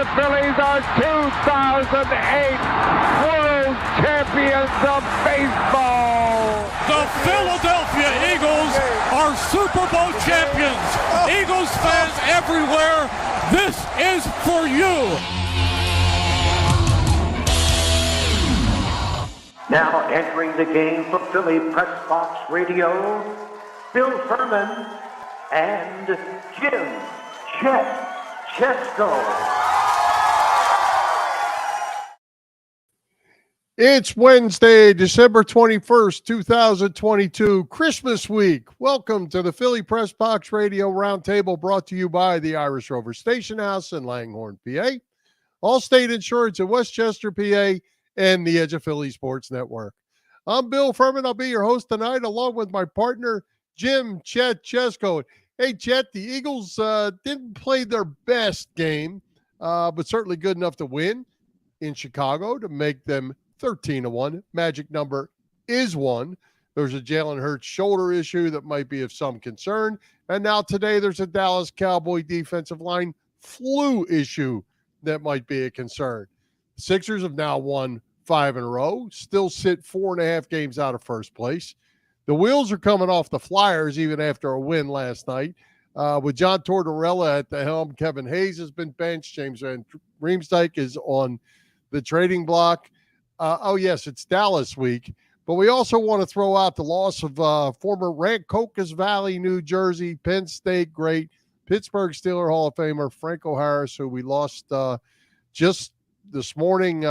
The Phillies are 2008 World Champions of baseball. The Philadelphia Eagles are Super Bowl champions. Eagles fans everywhere, this is for you. Now entering the game for Philly Pressbox Radio, Bill Furman and Jim Chet Chesko. It's Wednesday, December 21st, 2022, Christmas week. Welcome to the Philly Pressbox Radio Roundtable, brought to you by the Irish Rover Station House in Langhorne, PA, Allstate Insurance in Westchester, PA, and the Edge of Philly Sports Network. I'm Bill Furman. I'll be your host tonight, along with my partner, Jim Chet Chesko. Hey, Chet, the Eagles didn't play their best game, but certainly good enough to win in Chicago to make them 13-1. Magic number is 1. There's a Jalen Hurts shoulder issue that might be of some concern. And now today there's a Dallas Cowboy defensive line flu issue that might be a concern. The Sixers have now won 5 in a row, still sit 4.5 games out of first place. The wheels are coming off the Flyers even after a win last night. With John Tortorella at the helm, Kevin Hayes has been benched. James Van Riemsdyk is on the trading block. Yes, it's Dallas week. But we also want to throw out the loss of former Rancocas Valley, New Jersey, Penn State great, Pittsburgh Steeler Hall of Famer Franco Harris, who we lost just this morning.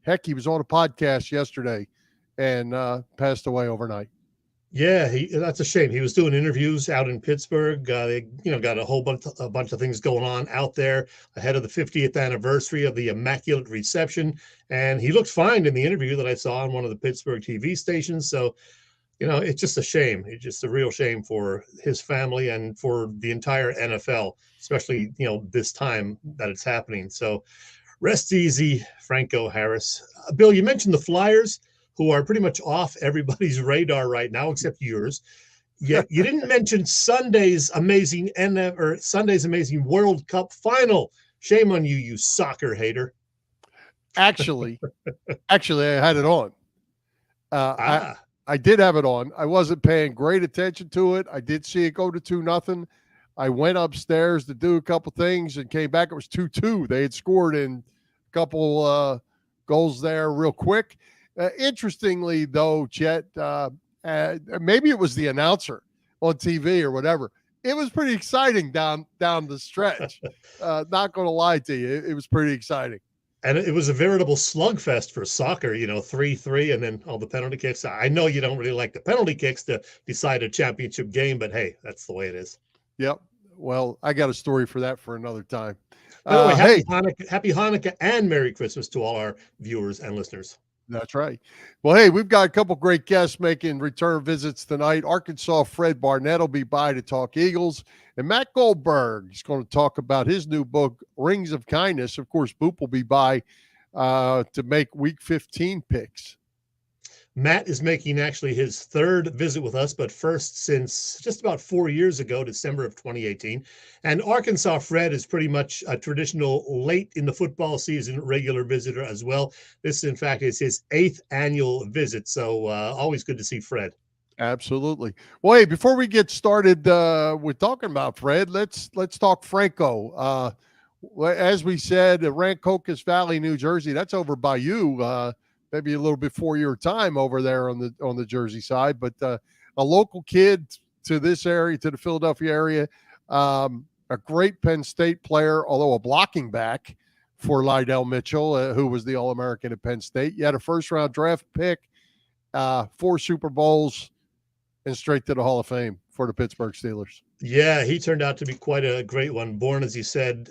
Heck, he was on a podcast yesterday and passed away overnight. Yeah, that's a shame. He was doing interviews out in Pittsburgh. They, got a bunch of things going on out there ahead of the 50th anniversary of the Immaculate Reception, and he looked fine in the interview that I saw on one of the Pittsburgh TV stations. So, it's just a shame. It's just a real shame for his family and for the entire NFL, especially this time that it's happening. So, rest easy, Franco Harris. Bill, you mentioned the Flyers, who are pretty much off everybody's radar right now, except yours. Yet you didn't mention Sunday's amazing World Cup final. Shame on you, you soccer hater. Actually, I had it on. I did have it on. I wasn't paying great attention to it. I did see it go to 2-0. I went upstairs to do a couple things and came back. It was 2-2. They had scored in a couple goals there real quick. Interestingly, though, Chet, maybe it was the announcer on TV or whatever. It was pretty exciting down the stretch. Not going to lie to you. It was pretty exciting. And it was a veritable slugfest for soccer, 3-3, and then all the penalty kicks. I know you don't really like the penalty kicks to decide a championship game, but hey, that's the way it is. Yep. Well, I got a story for that for another time. Happy Hanukkah and Merry Christmas to all our viewers and listeners. That's right. Well, hey, we've got a couple great guests making return visits tonight. Arkansas Fred Barnett will be by to talk Eagles. And Matt Goldberg is going to talk about his new book, Rings of Kindness. Of course, Boop will be by to make Week 15 picks. Matt is making actually his third visit with us, but first since just about 4 years ago, December of 2018. And Arkansas Fred is pretty much a traditional late in the football season regular visitor as well. This, in fact, is his 8th annual visit. So always good to see Fred. Absolutely. Well, hey, before we get started with talking about Fred, let's talk Franco. As we said, Rancocas Valley, New Jersey, that's over by you. Maybe a little before your time over there on the Jersey side, but a local kid to this area, to the Philadelphia area, a great Penn State player, although a blocking back for Lydell Mitchell, who was the All-American at Penn State. You had a first-round draft pick, 4 Super Bowls, and straight to the Hall of Fame for the Pittsburgh Steelers. Yeah, he turned out to be quite a great one. Born, as you said,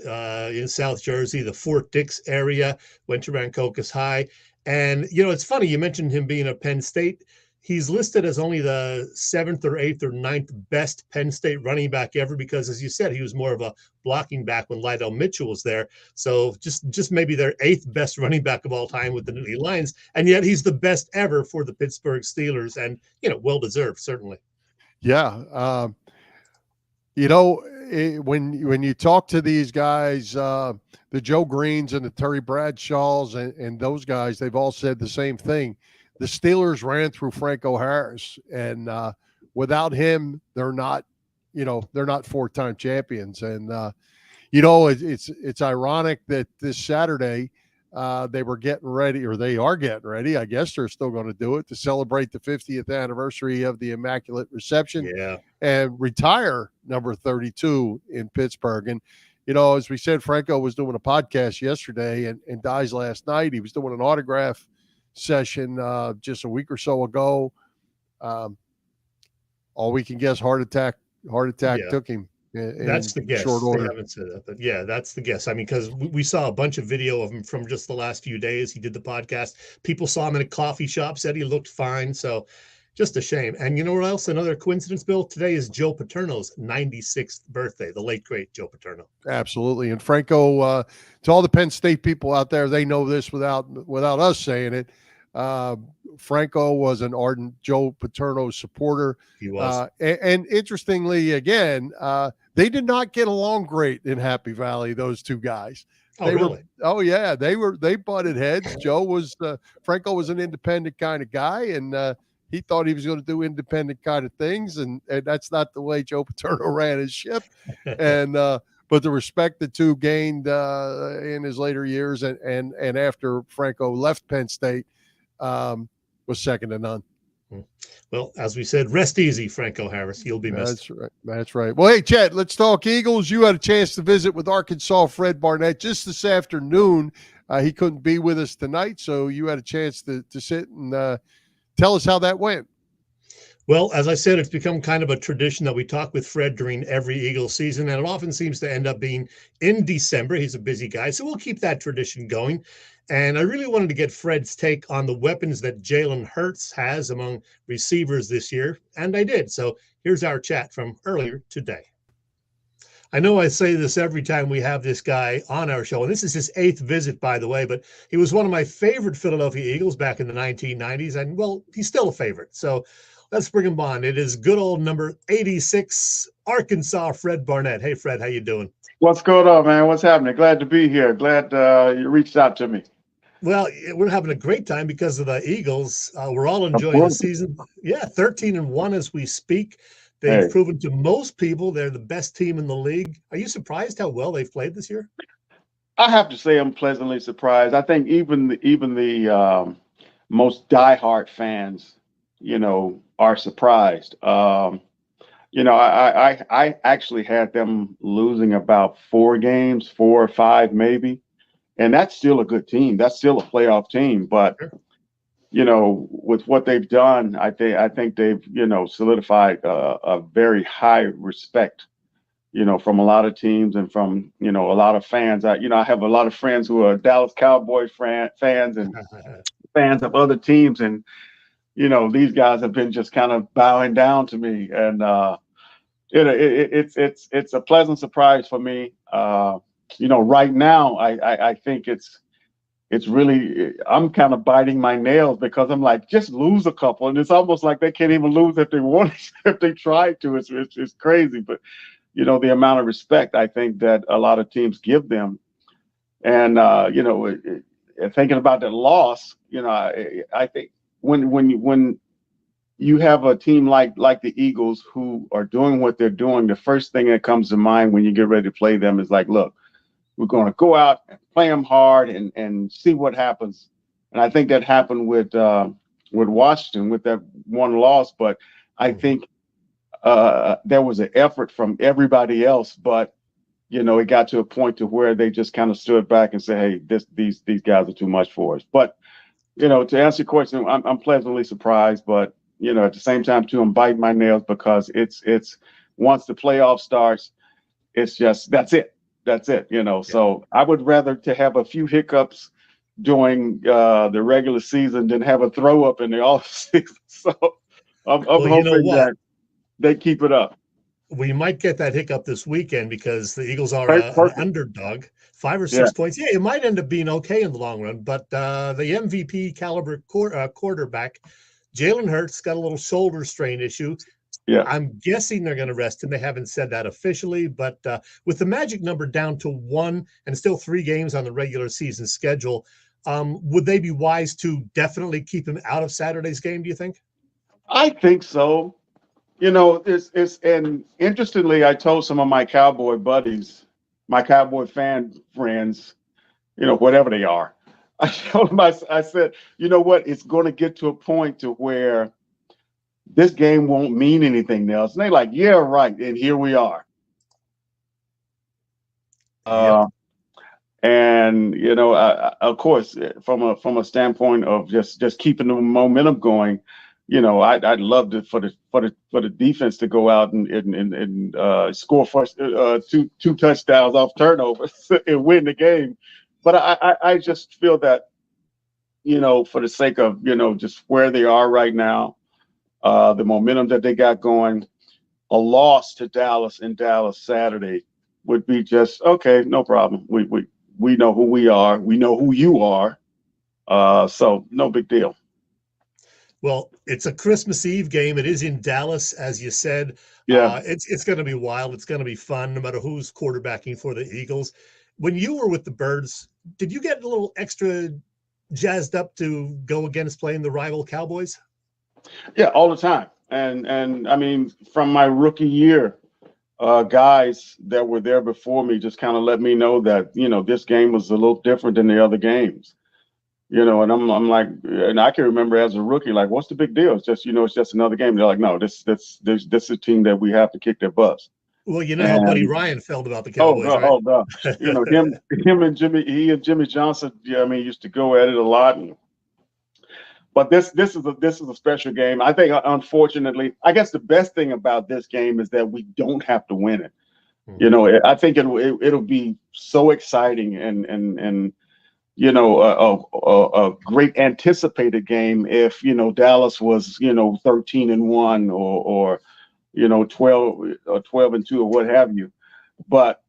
in South Jersey, the Fort Dix area, went to Rancocas High. And, it's funny, you mentioned him being a Penn State. He's listed as only the 7th or 8th or 9th best Penn State running back ever because, as you said, he was more of a blocking back when Lydell Mitchell was there. So just maybe their 8th best running back of all time with the Nittany Lions. And yet he's the best ever for the Pittsburgh Steelers and, well-deserved, certainly. Yeah. when you talk to these guys, the Joe Greens and the Terry Bradshaws and those guys, they've all said the same thing. The Steelers ran through Franco Harris, and without him, they're not 4-time champions. And it's ironic that this Saturday they were getting ready, or they are getting ready. I guess they're still going to do it to celebrate the 50th anniversary of the Immaculate Reception and retire number 32 in Pittsburgh. And, as we said, Franco was doing a podcast yesterday and dies last night. He was doing an autograph session just a week or so ago. All we can guess, heart attack took him. That's the guess. They haven't said that, but that's the guess. I mean, because we saw a bunch of video of him from just the last few days. He did the podcast. People saw him in a coffee shop, said he looked fine. So just a shame. And you know what else? Another coincidence, Bill? Today is Joe Paterno's 96th birthday, the late, great Joe Paterno. Absolutely. And Franco, to all the Penn State people out there, they know this without us saying it. Franco was an ardent Joe Paterno supporter. He was. And interestingly, again, they did not get along great in Happy Valley, those two guys. Really? They butted heads. Franco was an independent kind of guy, and he thought he was going to do independent kind of things, and that's not the way Joe Paterno ran his ship. And but the respect the two gained in his later years and after Franco left Penn State was second to none. Well, as we said, rest easy, Franco Harris. You'll be missed. That's right. Well, hey, Chet, let's talk Eagles. You had a chance to visit with Arkansas Fred Barnett just this afternoon. He couldn't be with us tonight, so you had a chance to sit and tell us how that went. Well, as I said, it's become kind of a tradition that we talk with Fred during every Eagles season, and it often seems to end up being in December. He's a busy guy, so we'll keep that tradition going. And I really wanted to get Fred's take on the weapons that Jalen Hurts has among receivers this year, and I did. So here's our chat from earlier today. I know I say this every time we have this guy on our show, and this is his 8th visit, by the way, but he was one of my favorite Philadelphia Eagles back in the 1990s, and, well, he's still a favorite. So let's bring him on. It is good old number 86, Arkansas Fred Barnett. Hey, Fred, how you doing? What's going on, man? What's happening? Glad to be here. Glad you reached out to me. Well, we're having a great time because of the Eagles. We're all enjoying the season. Yeah, 13-1 as we speak. They've proven to most people they're the best team in the league. Are you surprised how well they've played this year? I have to say I'm pleasantly surprised. I think even the most diehard fans, are surprised. I actually had them losing about 4 or 5 maybe. And that's still a good team. That's still a playoff team. But, with what they've done, I think they've, solidified a very high respect, from a lot of teams and from, a lot of fans. I have a lot of friends who are Dallas Cowboys fans and fans of other teams. And, these guys have been just kind of bowing down to me. And it's a pleasant surprise for me. Right now, I think it's really, I'm kind of biting my nails because I'm like, just lose a couple. And it's almost like they can't even lose if they wanted, if they tried to. It's crazy. But, the amount of respect I think that a lot of teams give them. And, thinking about the loss, I think when you have a team like the Eagles who are doing what they're doing, the first thing that comes to mind when you get ready to play them is like, look, we're going to go out and play them hard and see what happens. And I think that happened with Washington with that one loss. But I think there was an effort from everybody else. But, it got to a point to where they just kind of stood back and said, hey, these guys are too much for us. But, to answer your question, I'm pleasantly surprised. But, at the same time, too, I'm biting my nails because it's once the playoff starts, it's just that's it. So I would rather to have a few hiccups during the regular season than have a throw up in the off season. So I'm hoping that they keep it up. We might get that hiccup this weekend because the Eagles are an underdog, 5 or 6 points. Yeah, it might end up being okay in the long run. But the MVP caliber quarterback, Jalen Hurts, got a little shoulder strain issue. Yeah. I'm guessing they're going to rest him. They haven't said that officially, but with the magic number down to 1 and still 3 games on the regular season schedule, would they be wise to definitely keep him out of Saturday's game, do you think? I think so. And interestingly, I told some of my Cowboy buddies, my Cowboy fan friends, whatever they are, I told them, I said, you know what? It's going to get to a point to where this game won't mean anything else. And they're like, yeah, right. And here we are. Yep. And of course, from a standpoint of just keeping the momentum going, I'd love to for the defense to go out and score first 2 touchdowns off turnovers and win the game. But I just feel that for the sake of just where they are right now, the momentum that they got going, a loss to Dallas in Dallas Saturday would be just okay, no problem. We know who we are. We know who you are. So no big deal. Well, it's a Christmas Eve game. It is in Dallas, as you said. Yeah. It's going to be wild. It's going to be fun, no matter who's quarterbacking for the Eagles. When you were with the Birds, did you get a little extra jazzed up to go against playing the rival Cowboys? Yeah, all the time. And I mean, from my rookie year, guys that were there before me just kind of let me know that, this game was a little different than the other games. And I'm like, and I can remember as a rookie, like, what's the big deal? It's just, it's just another game. They're like, no, this is a team that we have to kick their butts. Well, how Buddy Ryan felt about the Cowboys, right? Oh, God. Him and Jimmy Johnson, used to go at it a lot. But this is a special game. I think, unfortunately, I guess the best thing about this game is that we don't have to win it. Mm-hmm. I think it'll be so exciting and a great anticipated game if Dallas was 13-1 or 12-2 or what have you. But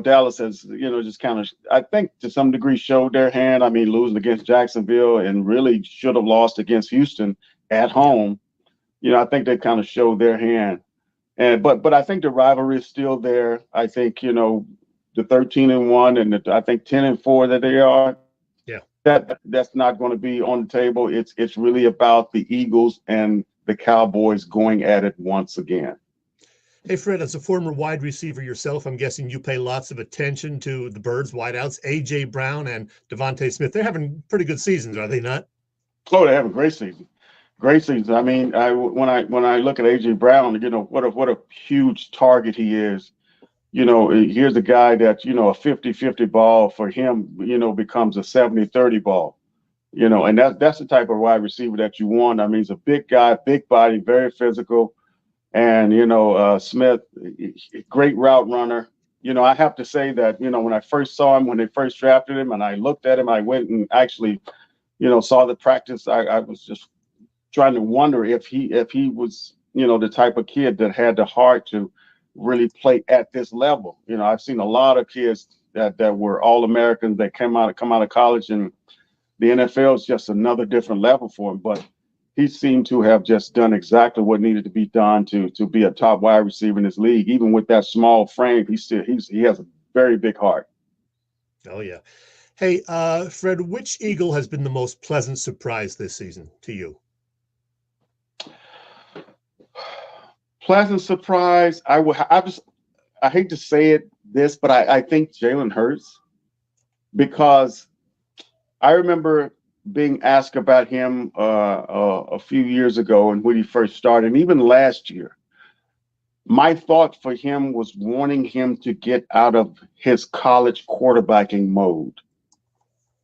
Dallas has just kind of, I think, to some degree showed their hand. I mean, losing against Jacksonville and really should have lost against Houston at home. I think they kind of showed their hand. But I think the rivalry is still there. I think the 13-1 and I think 10-4 that they are. Yeah, that's not going to be on the table. It's really about the Eagles and the Cowboys going at it once again. Hey, Fred, as a former wide receiver yourself, I'm guessing you pay lots of attention to the Birds wideouts, A.J. Brown and Devontae Smith. They're having pretty good seasons, are they not? Oh, they have a great season. Great season. I mean, when I look at A.J. Brown, what a huge target he is. Here's a guy that, a 50-50 ball for him, becomes a 70-30 ball. And that's the type of wide receiver that you want. I mean, he's a big guy, big body, very physical. And, Smith, great route runner. I have to say that, when I first saw him, when they first drafted him and I looked at him, I went and actually, saw the practice. I was just trying to wonder if he was, the type of kid that had the heart to really play at this level. I've seen a lot of kids that were All-Americans that come out of college, and the NFL is just another different level for him. But he seemed to have just done exactly what needed to be done to be a top wide receiver in this league. Even with that small frame, he has a very big heart. Oh, yeah. Hey, Fred, which Eagle has been the most pleasant surprise this season to you? Pleasant surprise. I hate to say this, but I think Jalen Hurts, because I remember being asked about him a few years ago and when he first started, and even last year. My thought for him was wanting him to get out of his college quarterbacking mode,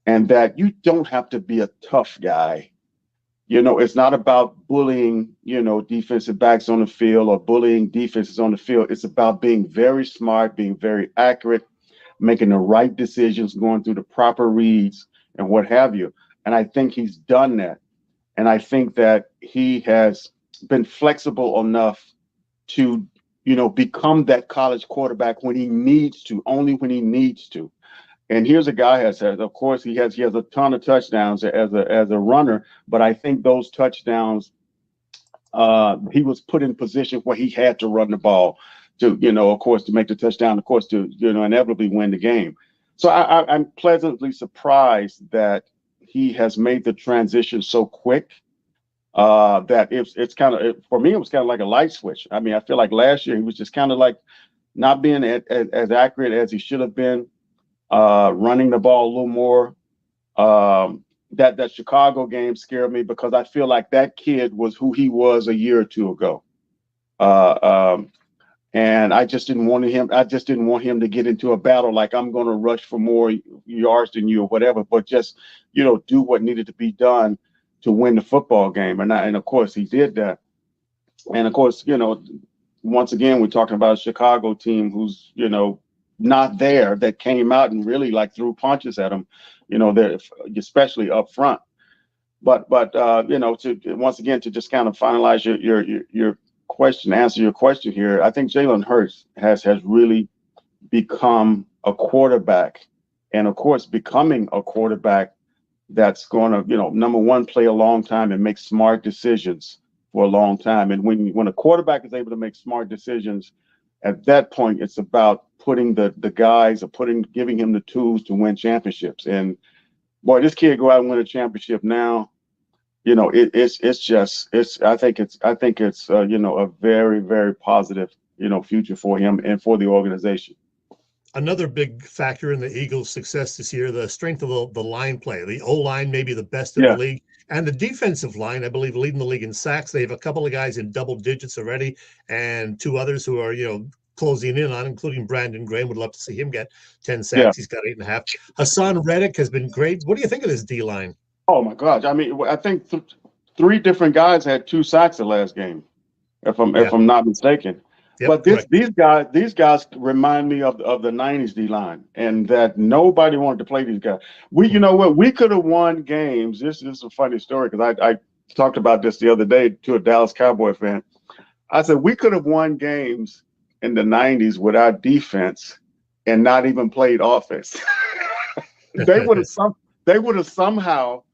and that you don't have to be a tough guy. It's not about bullying, defensive backs on the field or bullying defenses on the field. It's about being very smart, being very accurate, making the right decisions, going through the proper reads and what have you. And I think he's done that. And I think that he has been flexible enough to, become that college quarterback when he needs to, only when he needs to. And here's a guy of course, he has a ton of touchdowns as a runner, but I think those touchdowns he was put in position where he had to run the ball to, of course, to make the touchdown, of course, to, inevitably win the game. So I'm pleasantly surprised that he has made the transition so quick. That it's kind of, for me, it was kind of like a light switch. I mean, I feel like last year he was just kind of like not being as accurate as he should have been, running the ball a little more. That Chicago game scared me because I feel like that kid was who he was a year or two ago. And I just didn't want him. I just didn't want him to get into a battle like I'm going to rush for more yards than you or whatever, but just, do what needed to be done to win the football game. And of course he did that. And of course, once again, we're talking about a Chicago team who's, not there, that came out and really like threw punches at him, especially up front. But to once again, to just kind of finalize your question, answer your question here, I think Jalen Hurts has really become a quarterback, and of course, becoming a quarterback that's going to, number one, play a long time and make smart decisions for a long time. And when a quarterback is able to make smart decisions, at that point, it's about putting the guys, giving him the tools to win championships. And boy, this kid go out and win a championship now. I think it's a very, very positive, future for him and for the organization. Another big factor in the Eagles' success this year, the strength of the line play. The O-line may be the best in the league, and the defensive line, I believe, leading the league in sacks. They have a couple of guys in double digits already, and two others who are, closing in on, including Brandon Graham. Would love to see him get 10 sacks. Yeah. He's got 8.5. Hassan Reddick has been great. What do you think of this D-line? Oh my gosh! I mean, I think three different guys had 2 sacks the last game, if I'm not mistaken. Yep, but these guys remind me of the 90s D-line, and that nobody wanted to play these guys. We could have won games. This is a funny story because I talked about this the other day to a Dallas Cowboy fan. I said we could have won games in the 90s with our defense and not even played offense. They would have somehow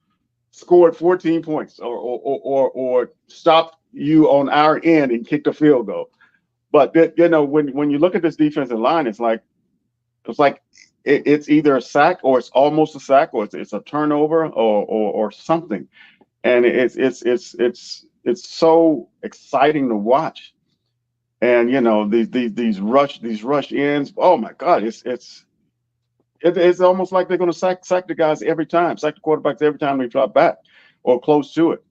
scored 14 points or stopped you on our end and kicked a field goal. But when you look at this defensive line, it's like it's either a sack or it's almost a sack or it's a turnover or something, and it's so exciting to watch. And these rush ends. Oh my God, it's almost like they're going to sack the guys every time, sack the quarterbacks every time they drop back or close to it.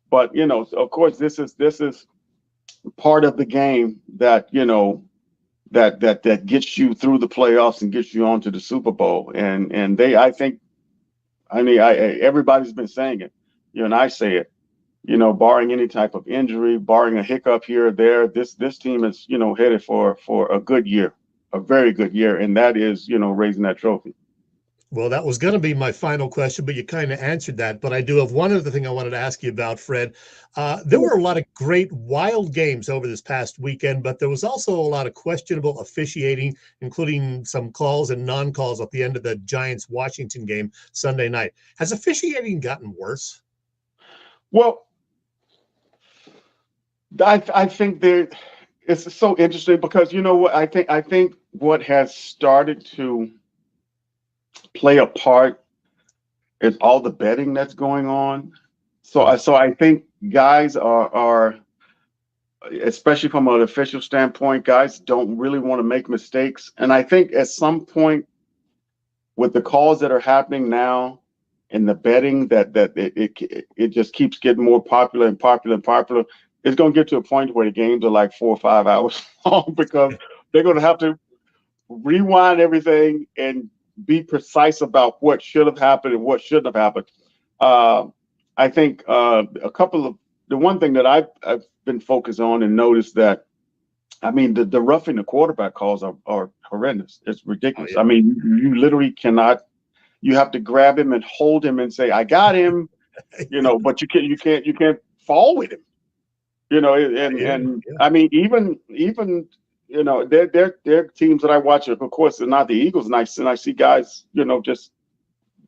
But of course, this is part of the game that that gets you through the playoffs and gets you on to the Super Bowl. And everybody's been saying it, and I say it, barring any type of injury, barring a hiccup here or there, this team is headed for a good year, a very good year, and that is raising that trophy. Well, that was going to be my final question, but you kind of answered that. But I do have one other thing I wanted to ask you about, Fred. There were a lot of great wild games over this past weekend, but there was also a lot of questionable officiating, including some calls and non-calls at the end of the Giants-Washington game Sunday night. Has officiating gotten worse? Well, I think it's so interesting because what I think what has started to play a part is all the betting that's going on. So I think guys are, especially from an official standpoint, guys don't really want to make mistakes. And I think at some point with the calls that are happening now and the betting that it just keeps getting more popular and popular and popular, it's going to get to a point where the games are like 4 or 5 hours long because they're going to have to rewind everything and be precise about what should have happened and what shouldn't have happened. I think the one thing that I've been focused on and noticed that, I mean, the roughing the quarterback calls are horrendous. It's ridiculous. Oh, yeah. I mean, you literally cannot. You have to grab him and hold him and say, "I got him," but you can't fall with him. And I mean, even they're teams that I watch. Of course, they're not the Eagles, and I see guys, just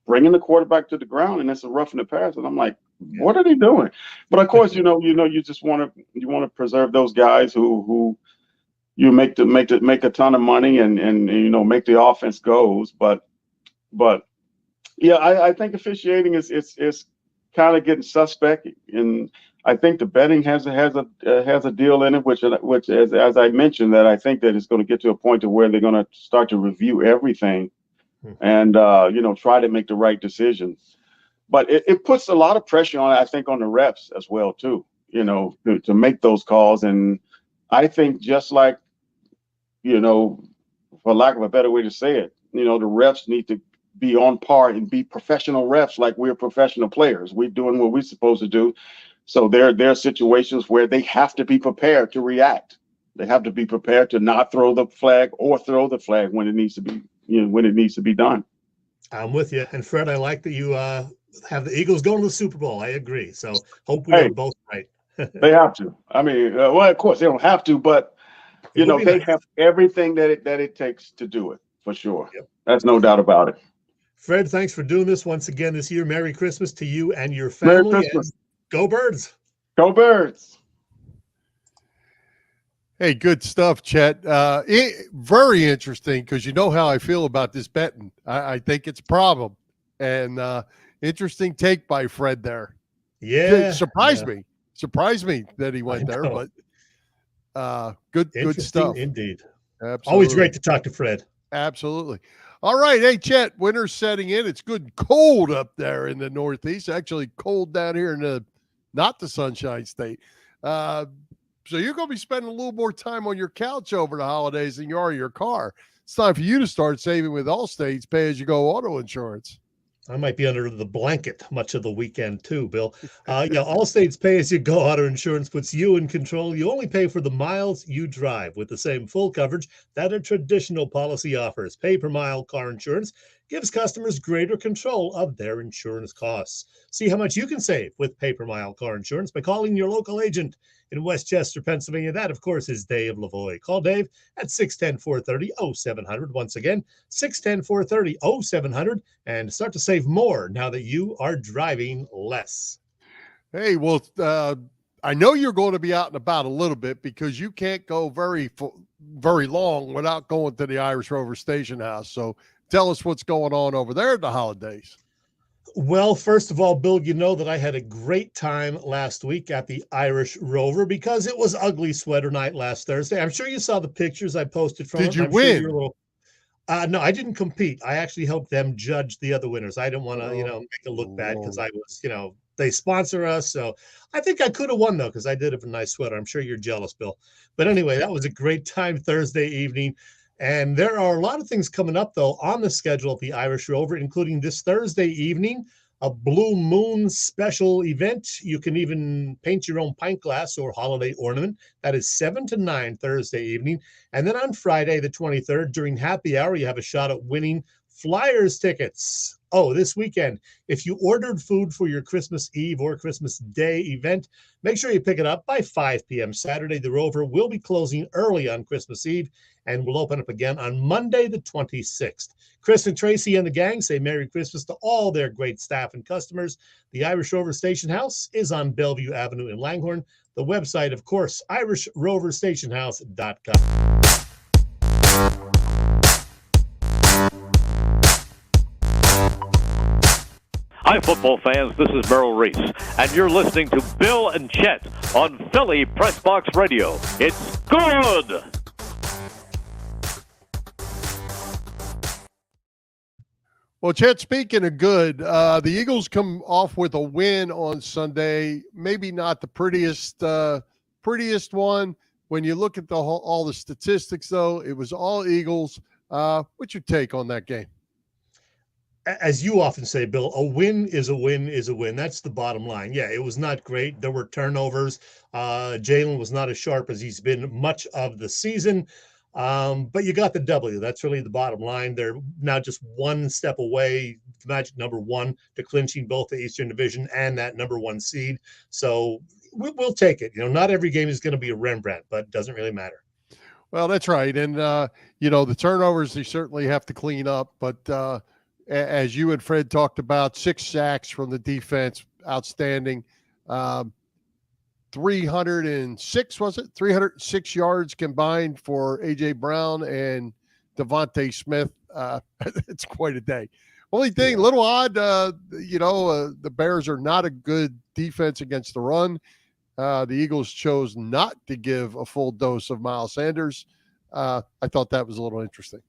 bringing the quarterback to the ground, and it's a roughing the pass, and I'm like, What are they doing? But of course, you just want to preserve those guys who you make a ton of money and make the offense goes. But yeah, I think officiating is kind of getting suspect, and I think the betting has a deal in it, which as I mentioned, that I think that it's going to get to a point to where they're going to start to review everything and try to make the right decisions. But it puts a lot of pressure on, I think, on the refs as well too, to make those calls. And I think just like, for lack of a better way to say it, the refs need to be on par and be professional refs like we're professional players. We're doing what we're supposed to do. So there are situations where they have to be prepared to react. They have to be prepared to not throw the flag or throw the flag when it needs to be done. I'm with you. And Fred, I like that you have the Eagles going to the Super Bowl. I agree. So hope we are both right. They have to. I mean, well, of course they don't have to, but they have everything that it takes to do it for sure. Yep. That's no doubt about it. Fred, thanks for doing this once again this year. Merry Christmas to you and your family. Merry Christmas. Go Birds. Go Birds. Hey, good stuff, Chet. Very interesting because you know how I feel about this betting. I think it's a problem. And interesting take by Fred there. Yeah. Surprised me that he went there, but good stuff. Indeed. Absolutely. Always great to talk to Fred. Absolutely. All right. Hey, Chet, winter's setting in. It's good and cold up there in the Northeast. Actually cold down here in not the Sunshine State. So you're going to be spending a little more time on your couch over the holidays than you are in your car. It's time for you to start saving with Allstate's pay-as-you-go auto insurance. I might be under the blanket much of the weekend too, Bill. Allstate's pay-as-you-go auto insurance puts you in control. You only pay for the miles you drive with the same full coverage that a traditional policy offers. Pay-per-mile car insurance gives customers greater control of their insurance costs. See how much you can save with pay-per-mile car insurance by calling your local agent in Westchester, Pennsylvania. That, of course, is Dave Lavoie. Call Dave at 610-430-0700. Once again, 610-430-0700, and start to save more now that you are driving less. Hey, well, I know you're going to be out and about a little bit because you can't go very long without going to the Irish Rover Station House. So tell us what's going on over there at the holidays. Well, first of all, Bill, you know that I had a great time last week at the Irish Rover because it was ugly sweater night last Thursday. I'm sure you saw the pictures I posted from it. Did you win? Sure no, I didn't compete. I actually helped them judge the other winners. I didn't want to, make it look bad because I was, they sponsor us. So I think I could have won, though, because I did have a nice sweater. I'm sure you're jealous, Bill. But anyway, that was a great time Thursday evening. And there are a lot of things coming up, though, on the schedule at the Irish Rover, including this Thursday evening, a Blue Moon special event. You can even paint your own pint glass or holiday ornament. That is 7 to 9 Thursday evening. And then on Friday, the 23rd, during happy hour, you have a shot at winning Flyers tickets. Oh, this weekend, if you ordered food for your Christmas Eve or Christmas Day event, make sure you pick it up by 5 p.m. Saturday. The Rover will be closing early on Christmas Eve and will open up again on Monday, the 26th. Chris and Tracy and the gang say Merry Christmas to all their great staff and customers. The Irish Rover Station House is on Bellevue Avenue in Langhorne. The website, of course, irishroverstationhouse.com. Hi, football fans. This is Merrill Reese, and you're listening to Bill and Chet on Philly Pressbox Radio. It's good! Well, Chet, speaking of good, the Eagles come off with a win on Sunday. Maybe not the prettiest one. When you look at all the statistics, though, it was all Eagles. What's your take on that game? As you often say, Bill, a win is a win is a win. That's the bottom line. Yeah, it was not great. There were turnovers. Jalen was not as sharp as he's been much of the season. But you got the W. That's really the bottom line. They're now just one step away, magic number one, to clinching both the Eastern Division and that number one seed. So we'll take it. Not every game is going to be a Rembrandt, but it doesn't really matter. Well, that's right. And, the turnovers, they certainly have to clean up. But as you and Fred talked about, 6 sacks from the defense, outstanding. 306, was it? 306 yards combined for A.J. Brown and Devontae Smith. It's quite a day. Only thing, a little odd, the Bears are not a good defense against the run. The Eagles chose not to give a full dose of Miles Sanders. I thought that was a little interesting.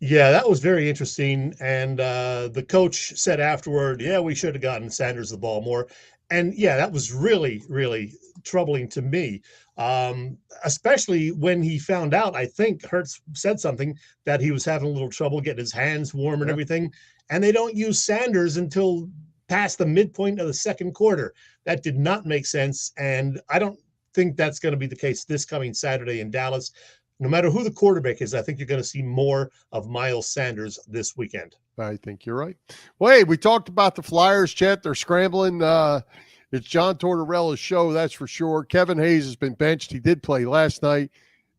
Yeah, that was very interesting. And the coach said afterward, we should have gotten Sanders the ball more. And that was really, really troubling to me, especially when he found out, I think Hurts said something that he was having a little trouble getting his hands warm and everything. And they don't use Sanders until past the midpoint of the second quarter. That did not make sense. And I don't think that's going to be the case this coming Saturday in Dallas. No matter who the quarterback is, I think you're going to see more of Miles Sanders this weekend. I think you're right. Well, hey, we talked about the Flyers, Chet. They're scrambling. It's John Tortorella's show, that's for sure. Kevin Hayes has been benched. He did play last night.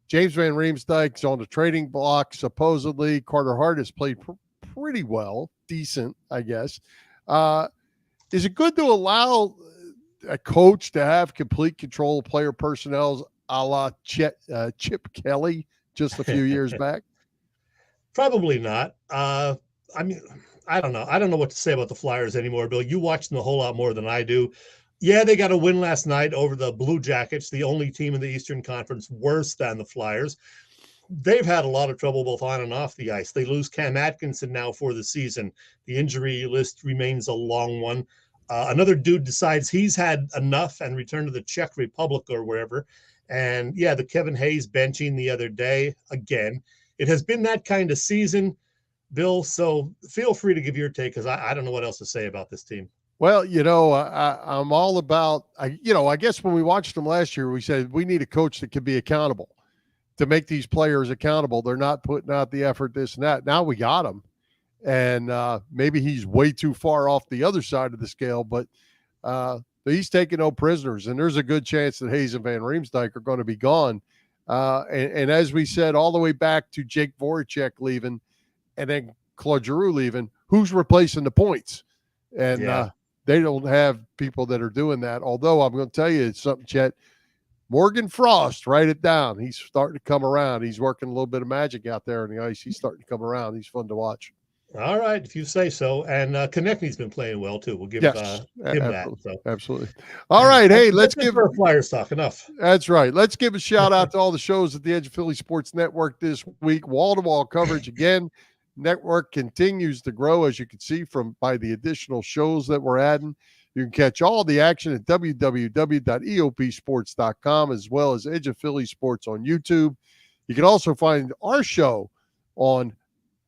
James Van Riemsdyk's on the trading block, supposedly. Carter Hart has played pretty well, decent, I guess. Is it good to allow a coach to have complete control of player personnel a la Chip Kelly just a few years back? Probably not. I mean, I don't know. I don't know what to say about the Flyers anymore, Bill. You watch them a whole lot more than I do. Yeah, they got a win last night over the Blue Jackets, the only team in the Eastern Conference worse than the Flyers. They've had a lot of trouble both on and off the ice. They lose Cam Atkinson now for the season. The injury list remains a long one. Another dude decides he's had enough and returned to the Czech Republic or wherever. And the Kevin Hayes benching the other day again. It has been that kind of season, Bill. So feel free to give your take, because I don't know what else to say about this team. Well, I'm all about, I guess when we watched them last year, we said we need a coach that can be accountable to make these players accountable. They're not putting out the effort, this and that. Now we got him. And maybe he's way too far off the other side of the scale, but he's taking no prisoners. And there's a good chance that Hayes and Van Riemsdyk are going to be gone. And as we said, all the way back to Jake Voracek leaving and then Claude Giroux leaving, who's replacing the points? And they don't have people that are doing that. Although I'm going to tell you it's something, Chet. Morgan Frost, write it down. He's starting to come around. He's working a little bit of magic out there on the ice. He's starting to come around. He's fun to watch. All right, if you say so. And Konechny's been playing well too. We'll give him that. So. Absolutely. All right, hey, let's give our Flyers talk enough. That's right. Let's give a shout out to all the shows at the Edge of Philly Sports Network this week. Wall-to-wall coverage again. Network continues to grow, as you can see by the additional shows that we're adding. You can catch all the action at www.eopsports.com, as well as Edge of Philly Sports on YouTube. You can also find our show on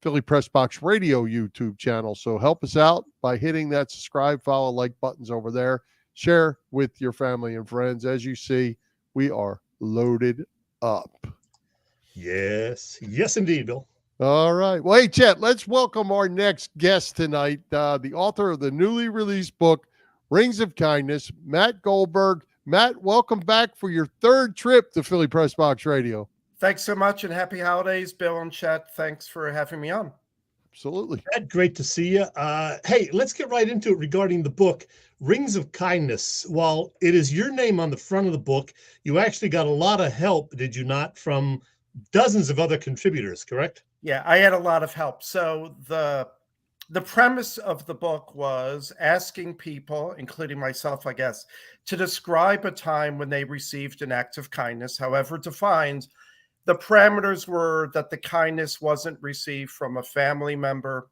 Philly Pressbox Radio YouTube channel. So help us out by hitting that subscribe, follow, like buttons over there. Share with your family and friends. As you see, we are loaded up. Yes. Yes, indeed, Bill. All right. Well, hey, Chet, let's welcome our next guest tonight, the author of the newly released book, Rings of Kindness, Matt Goldberg. Matt, welcome back for your third trip to Philly Pressbox Radio. Thanks so much, and happy holidays, Bill and Chet. Thanks for having me on. Absolutely. Matt, great to see you. Hey, let's get right into it regarding the book, Rings of Kindness. While it is your name on the front of the book, you actually got a lot of help, did you not, from dozens of other contributors, correct? Yeah, I had a lot of help. So the premise of the book was asking people, including myself, I guess, to describe a time when they received an act of kindness, however defined. The parameters were that the kindness wasn't received from a family member,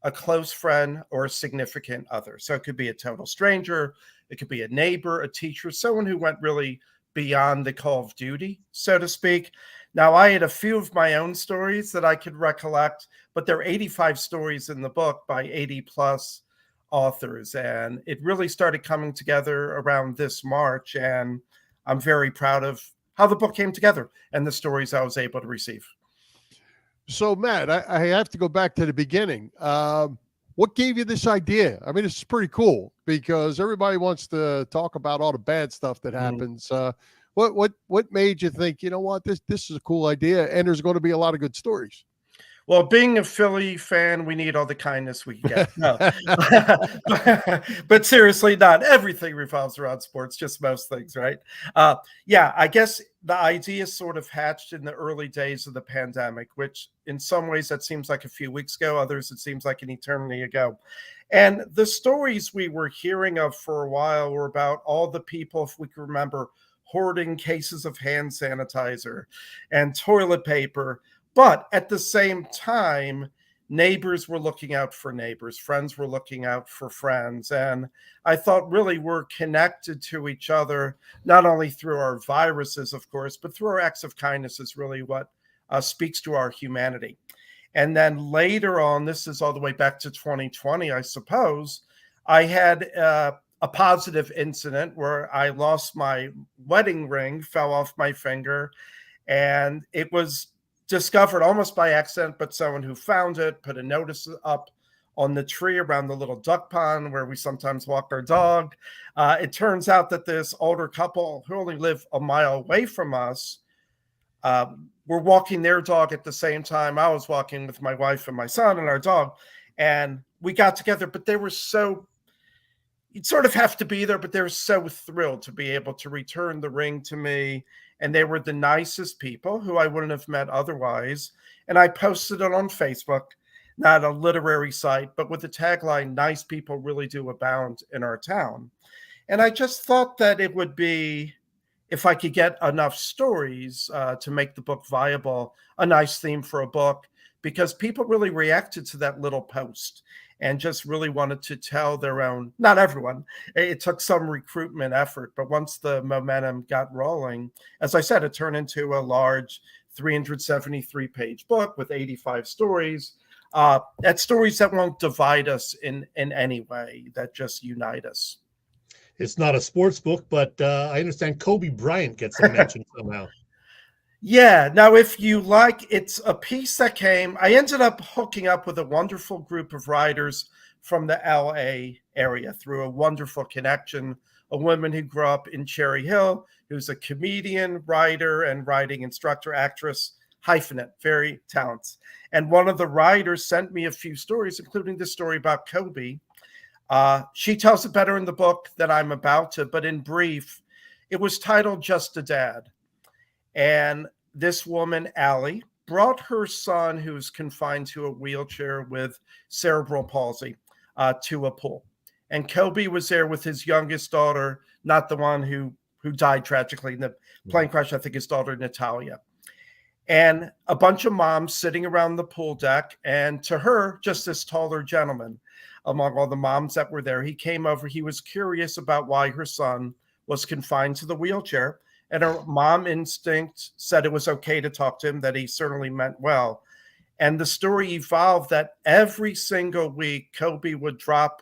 a close friend, or a significant other. So it could be a total stranger, it could be a neighbor, a teacher, someone who went really beyond the call of duty, so to speak. Now, I had a few of my own stories that I could recollect, but there are 85 stories in the book by 80-plus authors, and it really started coming together around this March, and I'm very proud of how the book came together and the stories I was able to receive. So, Matt, I have to go back to the beginning. What gave you this idea? I mean, it's pretty cool because everybody wants to talk about all the bad stuff that happens. What made you think, you know what, this is a cool idea, and there's going to be a lot of good stories? Well, being a Philly fan, we need all the kindness we can get. No. But seriously, not everything revolves around sports, just most things, right? Yeah, I guess the idea sort of hatched in the early days of the pandemic, which in some ways that seems like a few weeks ago, others it seems like an eternity ago. And the stories we were hearing of for a while were about all the people, if we can remember, hoarding cases of hand sanitizer and toilet paper. But at the same time, neighbors were looking out for neighbors, friends were looking out for friends. And I thought really we're connected to each other, not only through our viruses, of course, but through our acts of kindness is really what speaks to our humanity. And then later on, this is all the way back to 2020, I suppose, I had a positive incident where I lost my wedding ring, fell off my finger, and it was discovered almost by accident, but someone who found it put a notice up on the tree around the little duck pond where we sometimes walk our dog. It turns out that this older couple who only live a mile away from us were walking their dog at the same time I was walking with my wife and my son and our dog. And we got together, but they were so, you'd sort of have to be there, but they were so thrilled to be able to return the ring to me. And they were the nicest people who I wouldn't have met otherwise. And I posted it on Facebook, not a literary site, but with the tagline, "Nice people really do abound in our town." And I just thought that it would be, if I could get enough stories to make the book viable, a nice theme for a book, because people really reacted to that little post and just really wanted to tell their own, not everyone, it took some recruitment effort, but once the momentum got rolling, as I said, it turned into a large 373-page book with 85 stories. That's stories that won't divide us in any way, that just unite us. It's not a sports book, but I understand Kobe Bryant gets a mention somehow. Yeah. Now, if you like, it's a piece that came, I ended up hooking up with a wonderful group of writers from the LA area through a wonderful connection, a woman who grew up in Cherry Hill, who's a comedian, writer, and writing instructor, actress, hyphenate, very talented. And one of the writers sent me a few stories, including the story about Kobe. She tells it better in the book than I'm about to, but in brief, it was titled Just a Dad. And this woman, Allie, brought her son, who's confined to a wheelchair with cerebral palsy, to a pool. And Kobe was there with his youngest daughter, not the one who died tragically in the plane crash, I think his daughter, Natalia. And a bunch of moms sitting around the pool deck. And to her, just this taller gentleman among all the moms that were there. He came over. He was curious about why her son was confined to the wheelchair. And her mom instinct said it was okay to talk to him, that he certainly meant well. And the story evolved that every single week, Kobe would drop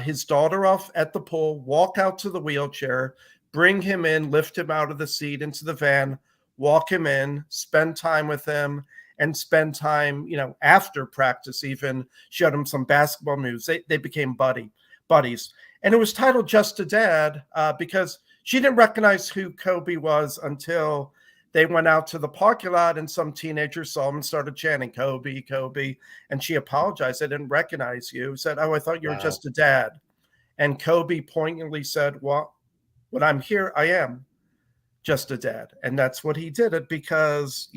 his daughter off at the pool, walk out to the wheelchair, bring him in, lift him out of the seat into the van, walk him in, spend time with him, and spend time, after practice, even showed him some basketball moves. They became buddies. And it was titled Just a Dad because she didn't recognize who Kobe was until they went out to the parking lot and some teenagers saw him and started chanting, "Kobe, Kobe." And she apologized. "I didn't recognize you." Said, "Oh, I thought you were just a dad." And Kobe poignantly said, "Well, when I'm here, I am just a dad." And that's what he did it because,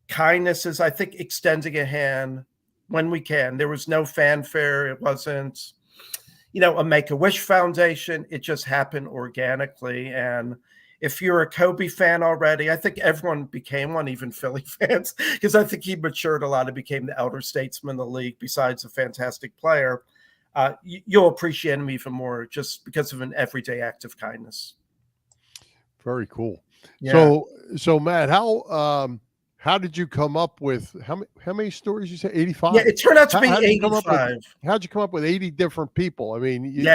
kindness is, I think, extending a hand when we can. There was no fanfare. It wasn't, a Make-A-Wish Foundation. It just happened organically. And if you're a Kobe fan already, I think everyone became one, even Philly fans, because I think he matured a lot and became the elder statesman of the league, besides a fantastic player. You'll appreciate him even more just because of an everyday act of kindness. Very cool. Yeah. So Matt, how did you come up with how many stories you say? 85? Yeah, it turned out to be 85. How'd you come up with 80 different people? I mean,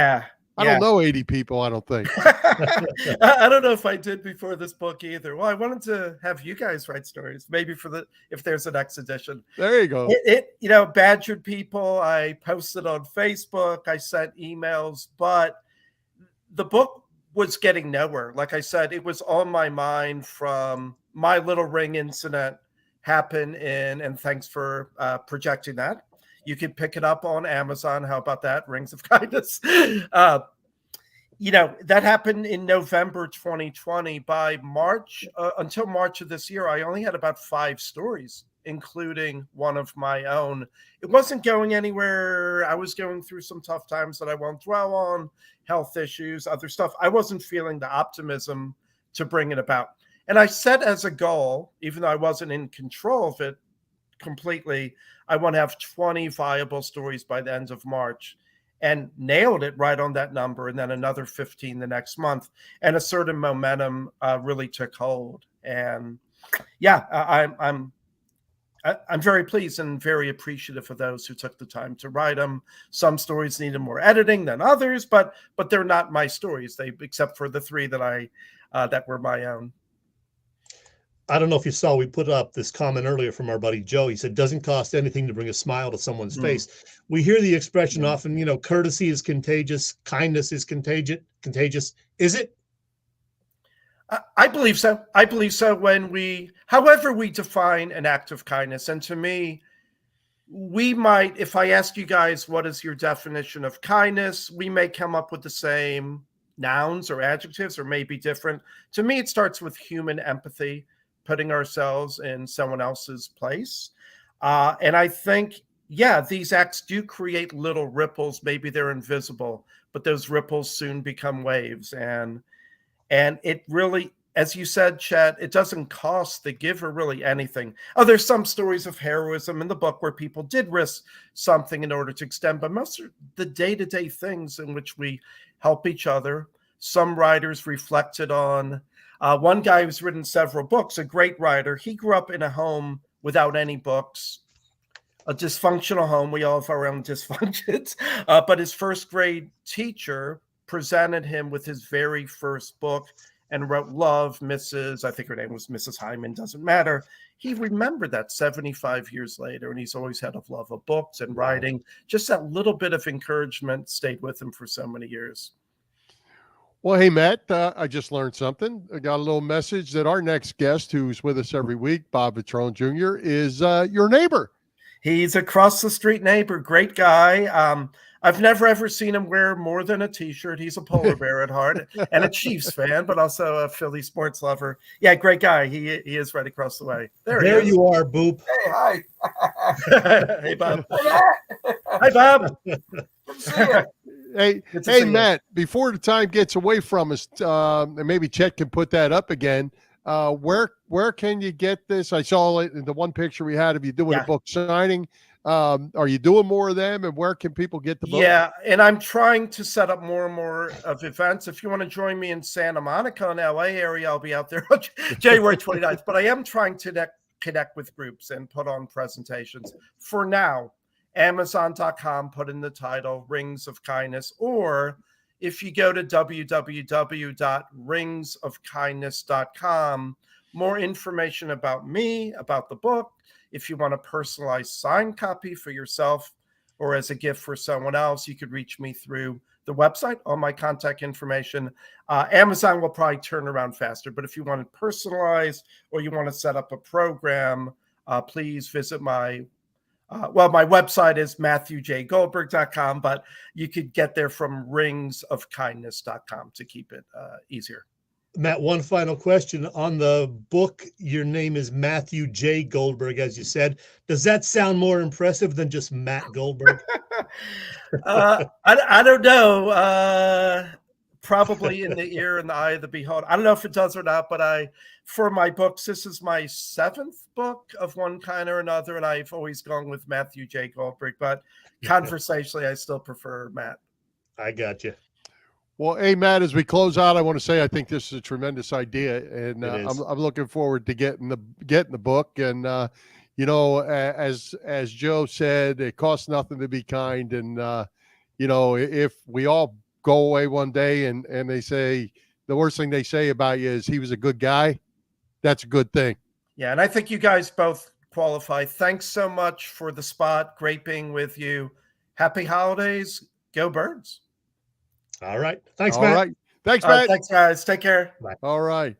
I don't know 80 people, I don't think. I don't know if I did before this book either. Well, I wanted to have you guys write stories, maybe if there's a next edition. There you go. It badgered people. I posted on Facebook. I sent emails, but the book was getting nowhere. Like I said, it was on my mind from my little ring incident, happen and thanks for projecting that. You can pick it up on Amazon. How about that? Rings of Kindness. That happened in November 2020. By March, until March of this year, I only had about 5 stories, including one of my own. It wasn't going anywhere. I was going through some tough times that I won't dwell on, health issues, other stuff. I wasn't feeling the optimism to bring it about. And I set as a goal, even though I wasn't in control of it completely, I want to have 20 viable stories by the end of March, and nailed it right on that number. And then another 15 the next month. And a certain momentum really took hold. And I'm very pleased and very appreciative of those who took the time to write them. Some stories needed more editing than others, but they're not my stories. Except for the 3 that that were my own. I don't know if you saw, we put up this comment earlier from our buddy Joe. He said, doesn't cost anything to bring a smile to someone's face. We hear the expression often, courtesy is contagious, kindness is contagious. Is it? I believe so. I believe so. However we define an act of kindness. And to me, we might, if I ask you guys, what is your definition of kindness? We may come up with the same nouns or adjectives, or maybe different. To me, it starts with human empathy, putting ourselves in someone else's place. And I think, these acts do create little ripples. Maybe they're invisible, but those ripples soon become waves. And it really, as you said, Chet, it doesn't cost the giver really anything. Oh, there's some stories of heroism in the book where people did risk something in order to extend, but most of the day-to-day things in which we help each other. Some writers reflected on one guy who's written several books, a great writer. He grew up in a home without any books, a dysfunctional home. We all have our own dysfunctions. But his first grade teacher presented him with his very first book and wrote Love, Mrs. I think her name was Mrs. Hyman, doesn't matter. He remembered that 75 years later, and he's always had a love of books and writing. Just that little bit of encouragement stayed with him for so many years. Well, hey, Matt, I just learned something. I got a little message that our next guest, who's with us every week, Bob Vitrone Jr., is your neighbor. He's across the street neighbor. Great guy. I've never, ever seen him wear more than a T-shirt. He's a polar bear at heart and a Chiefs fan, but also a Philly sports lover. Yeah, great guy. He is right across the way. There you are, Boop. Hey, hi. Hey, Bob. Hi, Bob. Hey, Matt, before the time gets away from us, and maybe Chet can put that up again, where can you get this? I saw it in the one picture we had of you doing a book signing. Are you doing more of them, and where can people get the book? Yeah, and I'm trying to set up more and more of events. If you want to join me in Santa Monica in LA area, I'll be out there on January 29th. But I am trying to connect with groups and put on presentations. For now, Amazon.com, put in the title Rings of Kindness, or if you go to www.ringsofkindness.com, more information about me, about the book. If you want a personalized signed copy for yourself or as a gift for someone else, you could reach me through the website, all my contact information. Amazon will probably turn around faster, but if you want it personalized or you want to set up a program, please visit my website is MatthewJGoldberg.com, but you could get there from ringsofkindness.com to keep it easier. Matt, one final question. On the book, your name is Matthew J. Goldberg, as you said. Does that sound more impressive than just Matt Goldberg? I don't know. Probably in the ear and the eye of the beholder. I don't know if it does or not, but for my books, this is my 7th book of one kind or another, and I've always gone with Matthew J. Goldberg, but conversationally, I still prefer Matt. I got you. Well, hey, Matt, as we close out, I want to say I think this is a tremendous idea, and I'm looking forward to getting the book. And as Joe said, it costs nothing to be kind, and if we all go away one day and they say the worst thing they say about you is he was a good guy, that's a good thing. Yeah, and I think you guys both qualify. Thanks so much for the spot. Great being with you. Happy holidays. Go Birds. All right. Thanks, Matt. All right. Thanks, Matt. Thanks, guys. Take care. Bye. All right.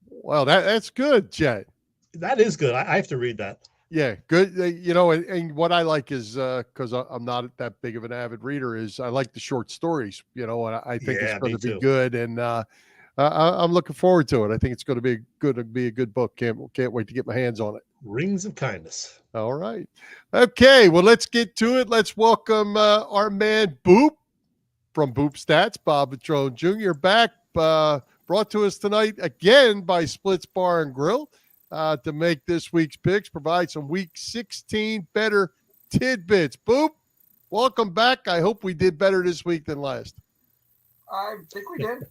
Well, that's good, Chet. That is good. I have to read that. Yeah, good. And what I like is because I'm not that big of an avid reader, is I like the short stories. And I think it's going to be good, and I'm looking forward to it. I think it's going to be a good book. Can't wait to get my hands on it. Rings of Kindness. All right. Okay. Well, let's get to it. Let's welcome our man Boop from Boop Stats, Bob Patrone Jr. back, brought to us tonight again by Splits Bar and Grill to make this week's picks, provide some Week 16 better tidbits. Boop, welcome back. I hope we did better this week than last. I think we did.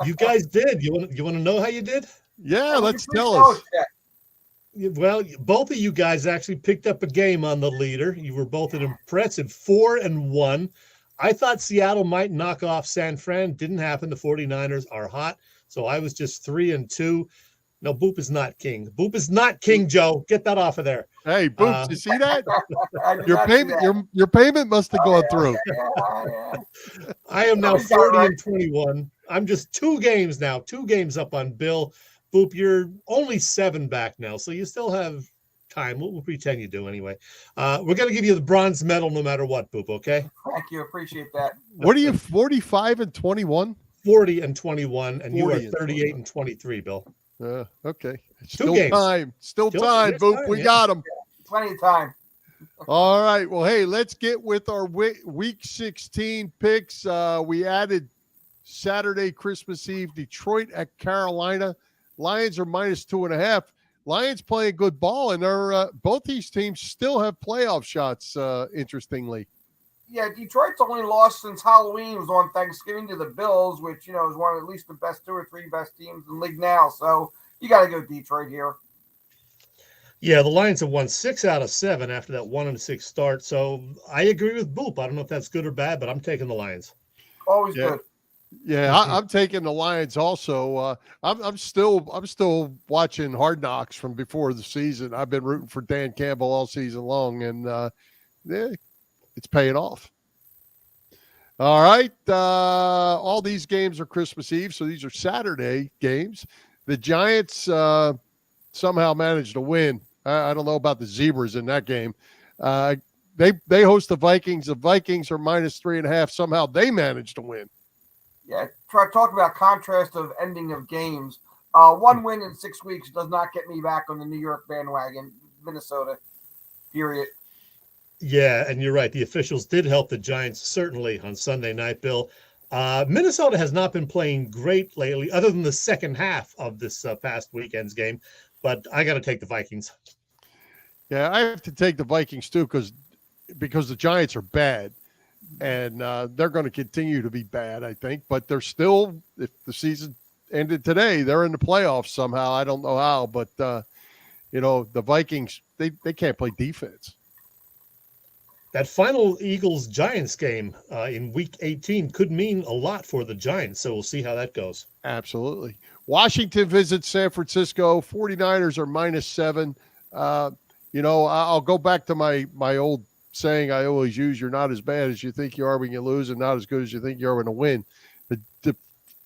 You guys did. You want to know how you did? Yeah, let's tell us. Well, both of you guys actually picked up a game on the leader. You were both an impressive 4-1. I thought Seattle might knock off San Fran. Didn't happen. The 49ers are hot. So I was just 3-2. No, Boop is not king. Boop is not king, Joe. Get that off of there. Hey, Boop, you see that? Your payment must have gone through. I am now 40-21. I'm just 2 games now. 2 games up on Bill. Boop, you're only 7 back now, so you still have time. We'll pretend you do anyway. We're going to give you the bronze medal no matter what, Boop, okay? Thank you. Appreciate that. What are you, 45-21? 40-21, and you are 38-23, Bill. Okay. Still games. Time. Still time, Boop. Time, we got them. Plenty of time. All right. Well, hey, let's get with our Week 16 picks. We added Saturday, Christmas Eve, Detroit at Carolina. Lions are -2.5. Lions playing good ball, and they're both these teams still have playoff shots, interestingly. Yeah, Detroit's only lost since Halloween was on Thanksgiving to the Bills, which, is one of at least the best 2 or 3 best teams in the league now. So you got to go Detroit here. Yeah, the Lions have won 6 out of 7 after that 1-6 start. So I agree with Boop. I don't know if that's good or bad, but I'm taking the Lions. Always good. Yeah, I'm taking the Lions also. I'm still watching Hard Knocks from before the season. I've been rooting for Dan Campbell all season long, and it's paying off. All right. All these games are Christmas Eve, so these are Saturday games. The Giants somehow managed to win. I don't know about the Zebras in that game. They host the Vikings. The Vikings are -3.5. Somehow they managed to win. Yeah, talk about contrast of ending of games. 1 win in 6 weeks does not get me back on the New York bandwagon. Minnesota, period. Yeah, and you're right. The officials did help the Giants, certainly, on Sunday night, Bill. Minnesota has not been playing great lately, other than the second half of this past weekend's game. But I got to take the Vikings. Yeah, I have to take the Vikings, too, because the Giants are bad. And they're going to continue to be bad, I think. But they're still, if the season ended today, they're in the playoffs somehow. I don't know how, but, the Vikings, they can't play defense. That final Eagles-Giants game in Week 18 could mean a lot for the Giants, so we'll see how that goes. Absolutely. Washington visits San Francisco. 49ers are -7. I'll go back to my old saying I always use: you're not as bad as you think you are when you lose, and not as good as you think you are when you win.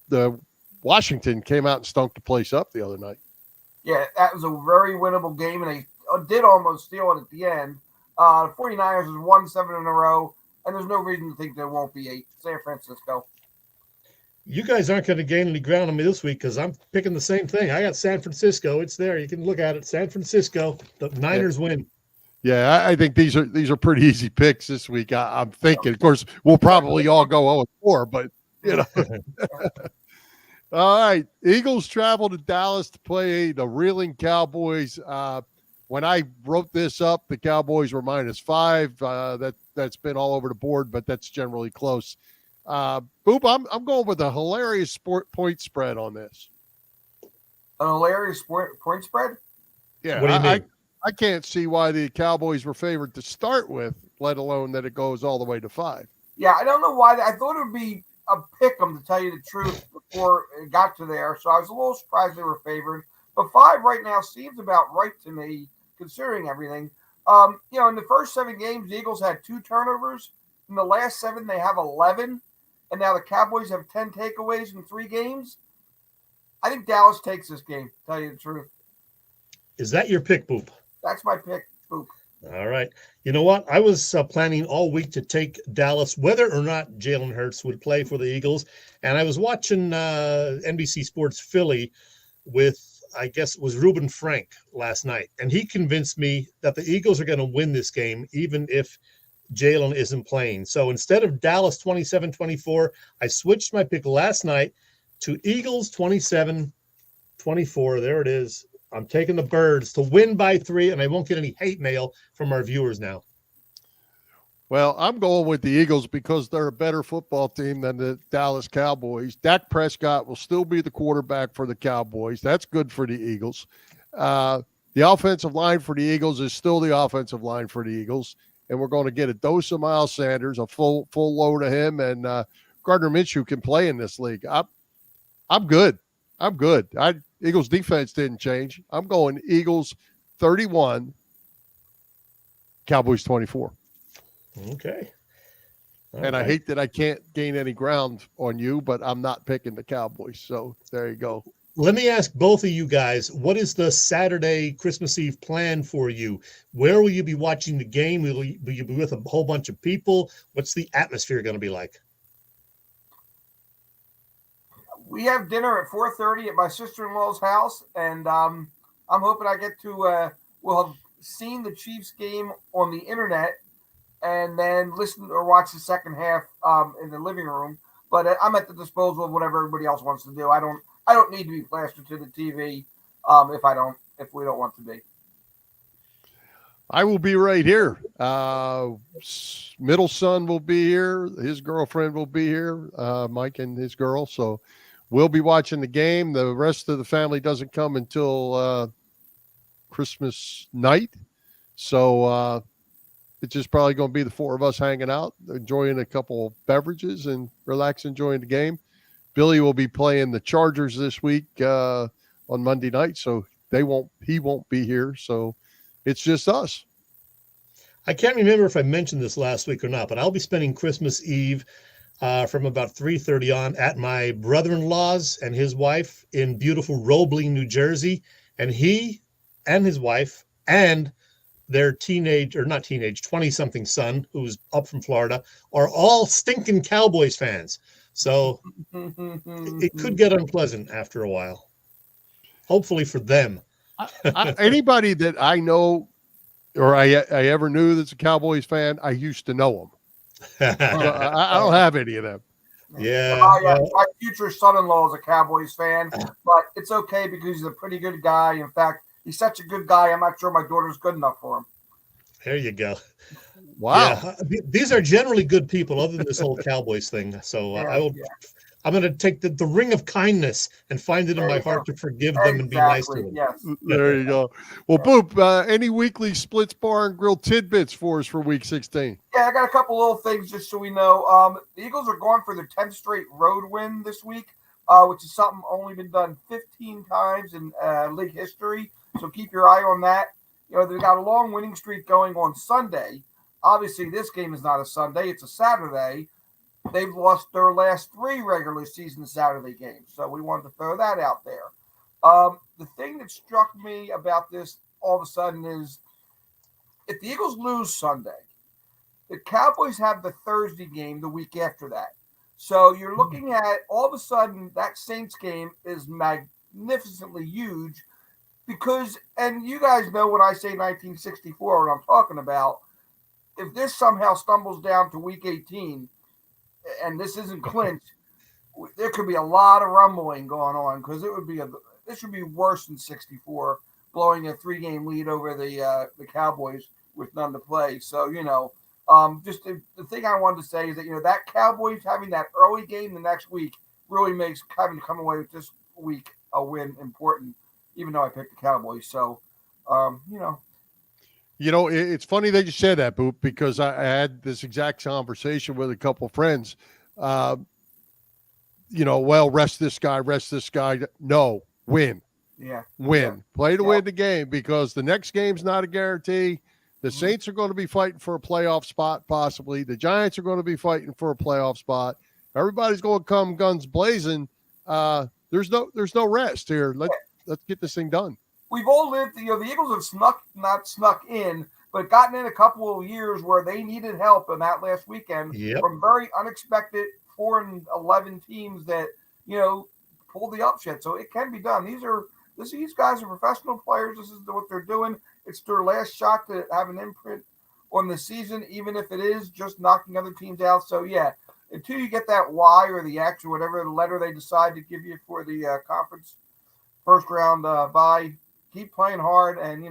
The Washington came out and stunk the place up the other night. Yeah, that was a very winnable game, and they did almost steal it at the end. The 49ers has won 7 in a row, and there's no reason to think there won't be 8. San Francisco. You guys aren't going to gain any ground on me this week because I'm picking the same thing. I got San Francisco. It's there. You can look at it. San Francisco. The Niners win. Yeah, I think these are pretty easy picks this week. I'm thinking, of course, we'll probably all go 0-4, but All right, Eagles travel to Dallas to play the reeling Cowboys. When I wrote this up, the Cowboys were -5. That's been all over the board, but that's generally close. Boop, I'm going with a hilarious point spread on this. An hilarious point spread? Yeah, what do you mean? I can't see why the Cowboys were favored to start with, let alone that it goes all the way to 5. Yeah, I don't know why. I thought it would be a pick 'em, to tell you the truth, before it got to there. So I was a little surprised they were favored. But 5 right now seems about right to me, considering everything. In the first 7 games, the Eagles had 2 turnovers. In the last 7, they have 11. And now the Cowboys have 10 takeaways in 3 games. I think Dallas takes this game, to tell you the truth. Is that your pick, Boop? That's my pick, Boop. All right. You know what? I was planning all week to take Dallas, whether or not Jalen Hurts would play for the Eagles. And I was watching NBC Sports Philly with, I guess it was Reuben Frank last night. And he convinced me that the Eagles are going to win this game, even if Jalen isn't playing. So instead of Dallas 27-24, I switched my pick last night to Eagles 27-24. There it is. I'm taking the Birds to win by 3, and I won't get any hate mail from our viewers now. Well, I'm going with the Eagles because they're a better football team than the Dallas Cowboys. Dak Prescott will still be the quarterback for the Cowboys. That's good for the Eagles. The offensive line for the Eagles is still the offensive line for the Eagles, and we're going to get a dose of Miles Sanders, a full load of him, and Gardner Minshew can play in this league. I'm good. I'm good. Eagles defense didn't change. I'm going Eagles 31, Cowboys 24. Okay. And I hate that I can't gain any ground on you, but I'm not picking the Cowboys. So there you go. Let me ask both of you guys, what is the Saturday Christmas Eve plan for you? Where will you be watching the game? Will you be with a whole bunch of people? What's the atmosphere going to be like? We have dinner at 4:30 at my sister-in-law's house, and I'm hoping I get to we'll have seen the Chiefs game on the internet and then listen or watch the second half in the living room. But I'm at the disposal of whatever everybody else wants to do. I don't need to be plastered to the TV if we don't want to be. I will be right here. Middle son will be here. His girlfriend will be here, Mike and his girl. So we'll be watching the game. The rest of the family doesn't come until Christmas night. So it's just probably going to be the four of us hanging out, enjoying a couple of beverages and relax, enjoying the game. Billy will be playing the Chargers this week on Monday night, so he won't be here. So it's just us. I can't remember if I mentioned this last week or not, but I'll be spending Christmas Eve from about 3:30 on at my brother-in-law's and his wife in beautiful Roebling, New Jersey. And he and his wife and their 20-something son, who's up from Florida, are all stinking Cowboys fans. So it could get unpleasant after a while. Hopefully for them. Anybody that I know or I ever knew that's a Cowboys fan, I used to know them. I don't have any of them. Yeah. My future son-in-law is a Cowboys fan, but it's okay because he's a pretty good guy. In fact, he's such a good guy, I'm not sure my daughter's good enough for him. There you go. Wow. Yeah. These are generally good people other than this whole Cowboys thing. So I'm going to take the ring of kindness and find it in my heart to forgive them and be nice to them. Yes. There you go. Well, Boop, any weekly Splits Bar and Grill tidbits for us for week 16? Yeah, I got a couple little things just so we know. The Eagles are going for their 10th straight road win this week, which is something only been done 15 times in league history. So keep your eye on that. You know, they've got a long winning streak going on Sunday. Obviously, this game is not a Sunday. It's a Saturday. They've lost their last 3 regular season Saturday games. So we wanted to throw that out there. The thing that struck me about this all of a sudden is if the Eagles lose Sunday, the Cowboys have the Thursday game the week after that. So you're looking at all of a sudden that Saints game is magnificently huge because, and you guys know when I say 1964, what I'm talking about, if this somehow stumbles down to week 18 and this isn't clinched, there could be a lot of rumbling going on because this would be worse than 64, blowing a 3-game lead over the Cowboys with none to play. So, you know, just the thing I wanted to say is that, you know, that Cowboys having that early game the next week really makes having to come away with this week a win important, even though I picked the Cowboys. So, you know. You know, it's funny that you said that, Boop, because I had this exact conversation with a couple of friends. You know, well, rest this guy. No, win. Yeah. Win. Yeah. Play to win the game because the next game's not a guarantee. The Saints are going to be fighting for a playoff spot, possibly. The Giants are going to be fighting for a playoff spot. Everybody's going to come guns blazing. There's no rest here. Let's get this thing done. we've all lived. The Eagles have not snuck in, but gotten in a couple of years where they needed help in that last weekend from very unexpected 4-11 teams that pulled the upset. So it can be done. These guys are professional players. This is what they're doing. It's their last shot to have an imprint on the season, even if it is just knocking other teams out. So yeah, until you get that Y or the X or whatever the letter they decide to give you for the conference first round bye, keep playing hard. And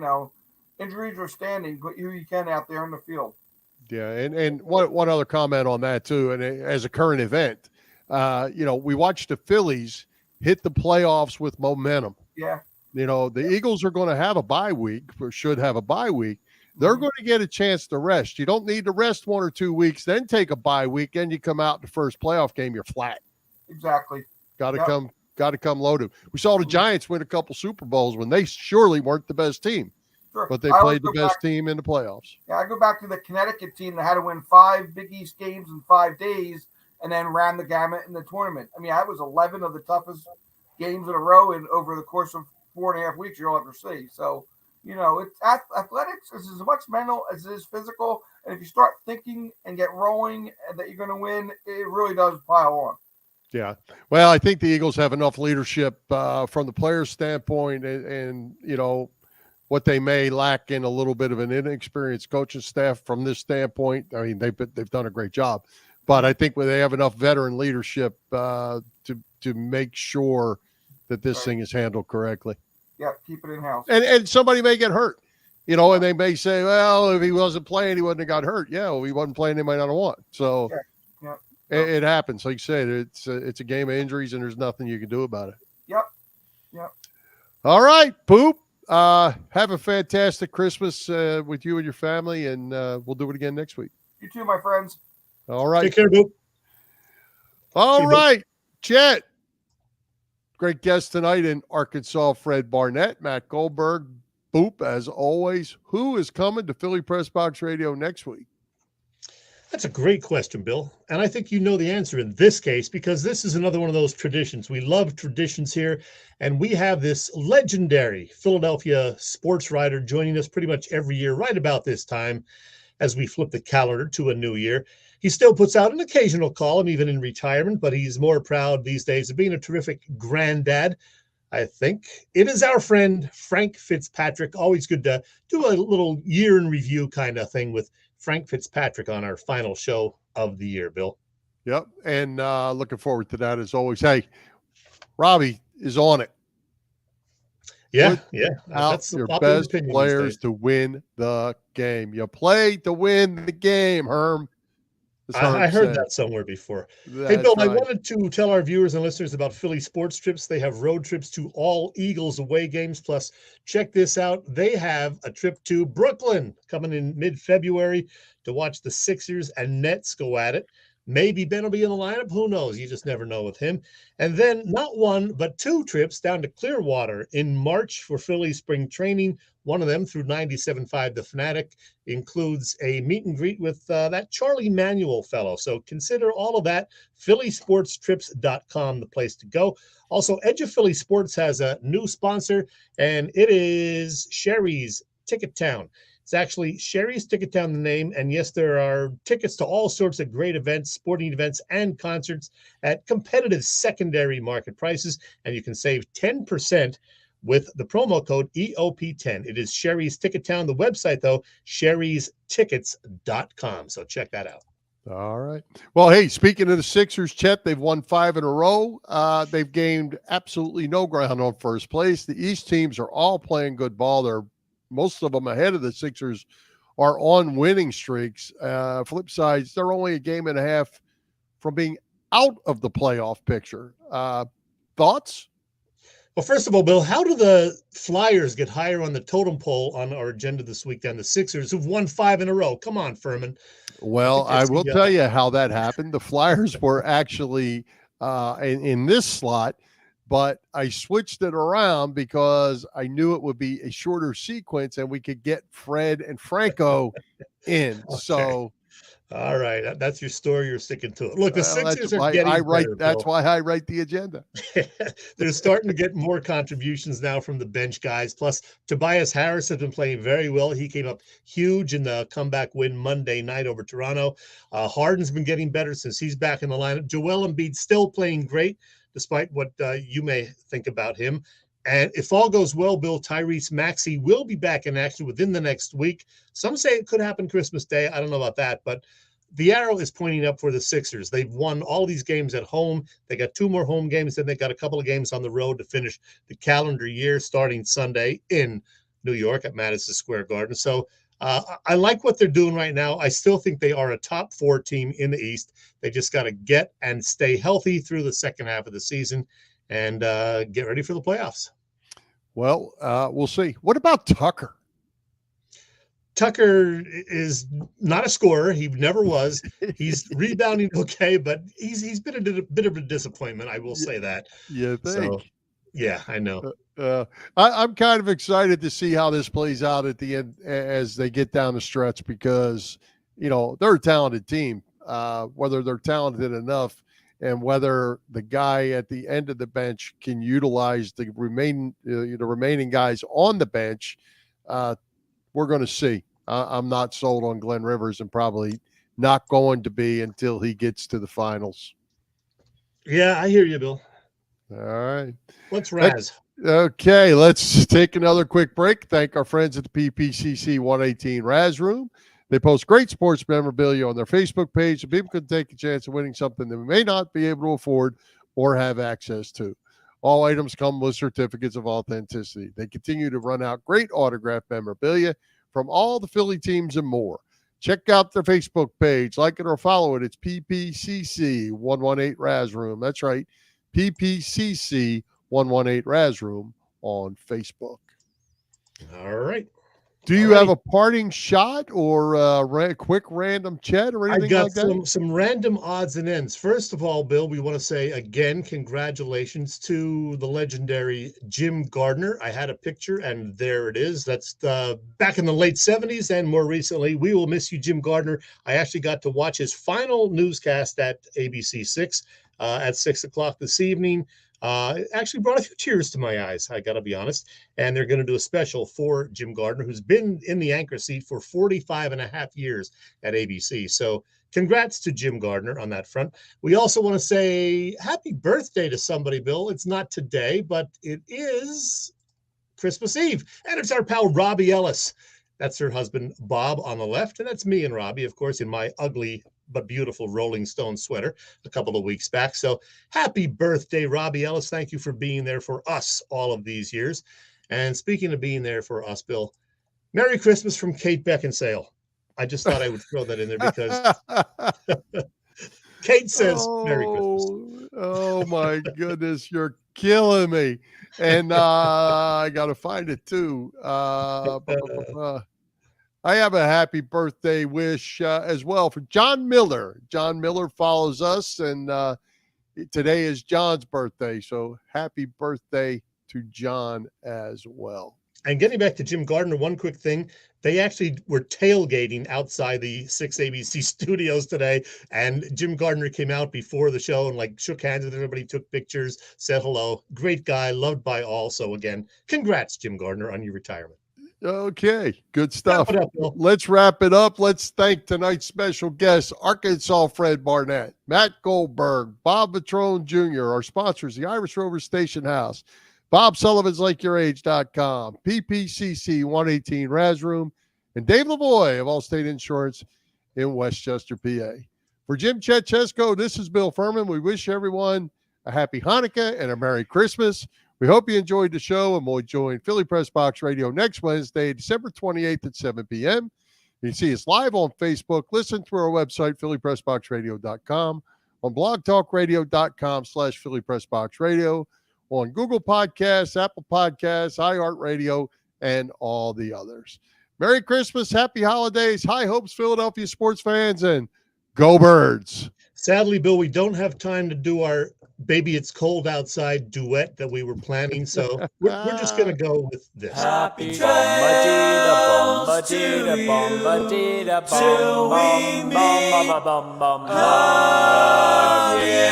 injuries are standing. Put who you can out there in the field. Yeah, and one other comment on that too, and as a current event, we watched the Phillies hit the playoffs with momentum. Yeah. The Eagles are going to have a bye week, or should have a bye week. They're going to get a chance to rest. You don't need to rest 1 or 2 weeks, then take a bye week, and you come out in the first playoff game, you're flat. Exactly. Got to come loaded. We saw the Giants win a couple Super Bowls when they surely weren't the best team. Sure. But they played the best team in the playoffs. Yeah, I go back to the Connecticut team that had to win 5 Big East games in 5 days and then ran the gamut in the tournament. I mean, that was 11 of the toughest games in a row over the course of 4.5 weeks you'll ever see. So, athletics is as much mental as it is physical. And if you start thinking and get rolling and that you're going to win, it really does pile on. Yeah. Well, I think the Eagles have enough leadership from the players' standpoint and what they may lack in a little bit of an inexperienced coaching staff from this standpoint. I mean, they've done a great job, but I think they have enough veteran leadership to make sure that this thing is handled correctly. Yeah, keep it in house. And somebody may get hurt, and they may say, well, if he wasn't playing, he wouldn't have got hurt. Yeah, well, if he wasn't playing, he might not have won. So it happens. Like you said, it's a game of injuries, and there's nothing you can do about it. Yep. All right, Poop. Have a fantastic Christmas with you and your family, and we'll do it again next week. You too, my friends. All right. Take care, Poop. All right, Chet. Great guest tonight in Arkansas, Fred Barnett, Matt Goldberg, Boop, as always. Who is coming to Philly Pressbox Radio next week? That's a great question, Bill. And I think you know the answer in this case, because this is another one of those traditions. We love traditions here. And we have this legendary Philadelphia sports writer joining us pretty much every year right about this time as we flip the calendar to a new year. He still puts out an occasional column, even in retirement, but he's more proud these days of being a terrific granddad. I think it is our friend Frank Fitzpatrick. Always good to do a little year in review kind of thing with Frank Fitzpatrick on our final show of the year, Bill. Yep. And looking forward to that as always. Hey, Robbie is on it. Yeah. That's your best players to win the game. You play to win the game, Herm. I heard that somewhere before. Hey, Bill, I wanted to tell our viewers and listeners about Philly sports trips. They have road trips to all Eagles away games. Plus, check this out. They have a trip to Brooklyn coming in mid-February to watch the Sixers and Nets go at it. Maybe Ben will be in the lineup. Who knows? You just never know with him. And then not 1, but 2 trips down to Clearwater in March for Philly spring training. One of them through 97.5 The Fanatic includes a meet and greet with that Charlie Manuel fellow. So consider all of that. PhillySportsTrips.com, the place to go. Also, Edge of Philly Sports has a new sponsor, and it is Sherry's Ticket Town. It's actually Sherry's Ticket Town, the name. And yes, there are tickets to all sorts of great events, sporting events, and concerts at competitive secondary market prices. And you can save 10% with the promo code EOP10. It is Sherry's Ticket Town. The website, though, sherrystickets.com. So check that out. All right. Well, hey, speaking of the Sixers, Chet, they've won 5 in a row. They've gained absolutely no ground on first place. The East teams are all playing good ball. Most of them ahead of the Sixers are on winning streaks. Flip side, they're only a game and a half from being out of the playoff picture. Thoughts? Well, first of all, Bill, how do the Flyers get higher on the totem pole on our agenda this week than the Sixers, who've won 5 in a row? Come on, Furman. Well, I will tell you how that happened. The Flyers were actually in this slot, but I switched it around because I knew it would be a shorter sequence and we could get Fred and Franco in. Okay. So All right, that's your story. You're sticking to it. Look, the Well, Sixers are getting better. That's Bill. why I write the agenda. They're starting to get more contributions now from the bench guys. Plus, Tobias Harris has been playing very well. He came up huge in the comeback win Monday night over Toronto. Harden's been getting better since he's back in the lineup. Joel Embiid still playing great, despite what you may think about him. And if all goes well, Bill, Tyrese Maxey will be back in action within the next week. Some say it could happen Christmas Day. I don't know about that, but the arrow is pointing up for the Sixers. They've won all these games at home. They got 2 more home games, then they got a couple of games on the road to finish the calendar year starting Sunday in New York at Madison Square Garden. So I like what they're doing right now. I still think they are a top 4 team in the East. They just got to get and stay healthy through the second half of the season and get ready for the playoffs. Well, we'll see. What about Tucker? Tucker is not a scorer. He never was. He's rebounding okay, but he's been a bit of a disappointment. I will say that. You think? So, yeah, I know. I'm kind of excited to see how this plays out at the end as they get down the stretch because, they're a talented team. Whether they're talented enough and whether the guy at the end of the bench can utilize the remaining guys on the bench, we're going to see. I'm not sold on Glenn Rivers and probably not going to be until he gets to the finals. Yeah, I hear you, Bill. All right. Let's rise. Okay, let's take another quick break. Thank our friends at the PPCC 118 Raz Room. They post great sports memorabilia on their Facebook page so people can take a chance of winning something they may not be able to afford or have access to. All items come with certificates of authenticity. They continue to run out great autographed memorabilia from all the Philly teams and more. Check out their Facebook page, like it or follow it. It's PPCC 118 Raz Room. That's right, PPCC 118 Raz Room on Facebook. All right. Do you have a parting shot or a quick random Chet or anything like that? I got some random odds and ends. First of all, Bill, we want to say again, congratulations to the legendary Jim Gardner. I had a picture, and there it is. That's back in the late 70s and more recently. We will miss you, Jim Gardner. I actually got to watch his final newscast at ABC 6 at 6 o'clock this evening. It actually brought a few tears to my eyes, I got to be honest. And they're going to do a special for Jim Gardner, who's been in the anchor seat for 45 and a half years at ABC. So congrats to Jim Gardner on that front. We also want to say happy birthday to somebody, Bill. It's not today, but it is Christmas Eve. And it's our pal, Robbie Ellis. That's her husband, Bob, on the left. And that's me and Robbie, of course, in my ugly but beautiful Rolling Stone sweater a couple of weeks back. So happy birthday, Robbie Ellis. Thank you for being there for us all of these years. And speaking of being there for us, Bill, Merry Christmas from Kate Beckinsale. I just thought I would throw that in there because Kate says Merry Christmas. Oh my goodness, you're killing me. And I got to find it too. I have a happy birthday wish as well for John Miller. John Miller follows us, and today is John's birthday. So happy birthday to John as well. And getting back to Jim Gardner, one quick thing. They actually were tailgating outside the 6 ABC studios today, and Jim Gardner came out before the show and shook hands with everybody, took pictures, said hello. Great guy, loved by all. So again, congrats, Jim Gardner, on your retirement. Okay, good stuff. Let's wrap it up. Let's thank tonight's special guests, Arkansas Fred Barnett, Matt Goldberg, Bob Patrone Jr., our sponsors, the Irish Rover Station House, Bob Sullivan's LakeYourAge.com, PPCC 118 Raz Room, and Dave Lavoie of Allstate Insurance in Westchester, PA. For Jim Chet Chesko, this is Bill Furman. We wish everyone a happy Hanukkah and a Merry Christmas. We hope you enjoyed the show, and we'll join Philly Press Box Radio next Wednesday, December 28th at 7 p.m. You can see us live on Facebook. Listen through our website, phillypressboxradio.com, on blogtalkradio.com/phillypressboxradio, on Google Podcasts, Apple Podcasts, iHeartRadio, and all the others. Merry Christmas, happy holidays, high hopes, Philadelphia sports fans, and go Birds. Sadly, Bill, we don't have time to do our Baby It's Cold Outside duet that we were planning. So we're just going to go with this. Happy travels to you, till we meet again.